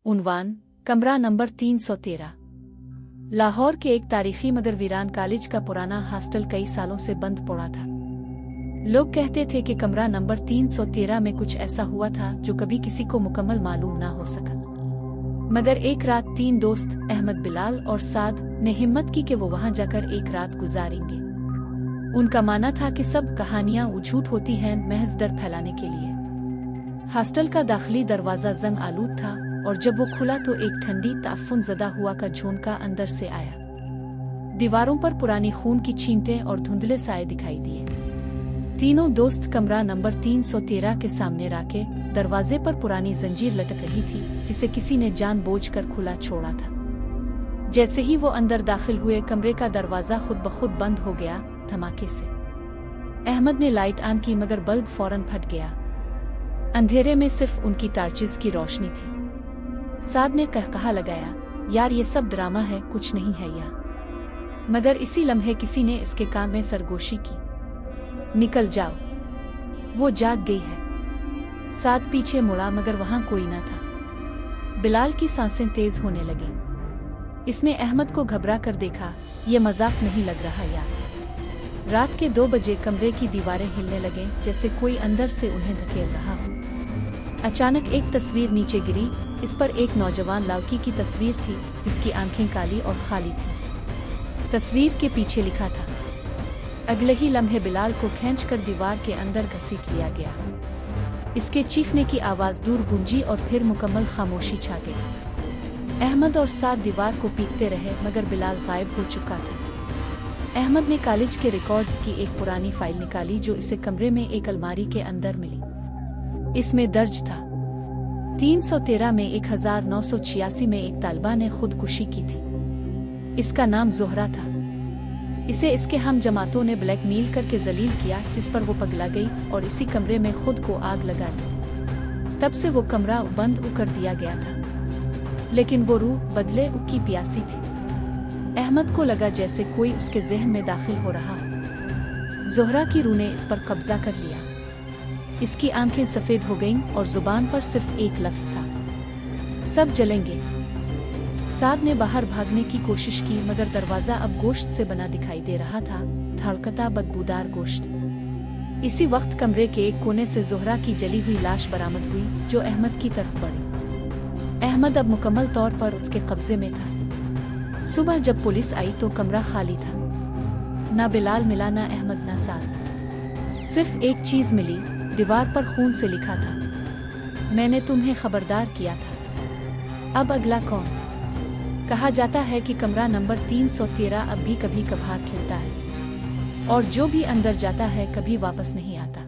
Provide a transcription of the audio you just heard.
उन्वान कमरा नंबर 313। लाहौर के एक तारीखी मगर वीरान कॉलेज का पुराना हॉस्टल कई सालों से बंद पड़ा था। लोग कहते थे कि कमरा नंबर 313 में कुछ ऐसा हुआ था जो कभी किसी को मुकम्मल मालूम ना हो सका। मगर एक रात 3 दोस्त अहमद, बिलाल और साद ने हिम्मत की कि वो वहां जाकर एक रात गुजारेंगे। उनका मानना था कि सब कहानियां झूठ होती हैं महज डर फैलाने के लिए। हॉस्टल का दाखिली दरवाजा जंग आलूद था और जब वो खुला तो एक ठंडी ताफुन ज़दा हुआ का झोंका अंदर से आया। दीवारों पर पुरानी खून की छींटें और धुंधले साए दिखाई दिए। तीनों दोस्त कमरा नंबर 313 के सामने राके दरवाजे पर पुरानी जंजीर लटक रही थी जिसे किसी ने जानबूझकर खुला छोड़ा था। जैसे ही वो अंदर दाखिल हुए कमरे का दरवाजा खुद ब खुद बंद हो गया धमाके से। अहमद ने लाइट ऑन की मगर बल्ब फौरन फट गया। अंधेरे में सिर्फ उनकी टार्चिस की रोशनी थी। साद ने कहकहा लगाया, यार ये सब ड्रामा है, कुछ नहीं है यहाँ। मगर इसी लम्हे किसी ने इसके कान में सरगोशी की, निकल जाओ, वो जाग गई है। साद पीछे मुड़ा मगर वहां कोई न था। बिलाल की सांसें तेज होने लगी। इसने अहमद को घबरा कर देखा, ये मजाक नहीं लग रहा यार। रात के 2 बजे कमरे की दीवारें हिलने लगे जैसे कोई अंदर से उन्हें धकेल रहा हो। अचानक एक तस्वीर नीचे गिरी। इस पर एक नौजवान लड़की की तस्वीर थी जिसकी आंखें काली और खाली थी। तस्वीर के पीछे लिखा था। अगले ही लम्हे बिलाल को खींचकर दीवार के अंदर घसीट लिया गया। इसके चीखने की आवाज दूर गूंजी और फिर मुकम्मल खामोशी छा गई। अहमद और साद दीवार को पीटते रहे मगर बिलाल गायब हो चुका था। अहमद ने कॉलेज के रिकॉर्ड्स की एक पुरानी फाइल निकाली जो इसे कमरे में एक अलमारी के अंदर मिली। इसमें दर्ज था 313 में 1986 में एक तालिबा ने खुदकुशी की थी। इसका नाम जोहरा था। इसे इसके हम जमातों ने ब्लैकमेल करके जलील किया जिस पर वो पगला गई और इसी कमरे में खुद को आग लगा ली। तब से वो कमरा बंद कर दिया गया था। लेकिन वो रूह बदले की प्यासी थी। अहमद को लगा जैसे कोई उसके जहन में दाखिल हो रहा हो। जोहरा की रूह ने इस पर कब्जा कर लिया। इसकी आंखें सफेद हो गईं और जुबान पर सिर्फ एक लफ्ज था, सब जलेंगे। साद ने बाहर भागने की कोशिश की मगर दरवाजा अब गोश्त से बना दिखाई दे रहा था, धड़कता बदबूदार गोश्त। इसी वक्त कमरे के एक कोने से जोहरा की जली हुई लाश बरामद हुई जो अहमद की तरफ बढ़ी। अहमद अब मुकम्मल तौर पर उसके कब्जे में था। सुबह जब पुलिस आई तो कमरा खाली था। ना बिलाल मिला, ना अहमद, ना साद। सिर्फ एक चीज मिली, दीवार पर खून से लिखा था, मैंने तुम्हें खबरदार किया था। अब अगला कौन? कहा जाता है कि कमरा नंबर 313 अब भी कभी कभार खिलता है और जो भी अंदर जाता है कभी वापस नहीं आता।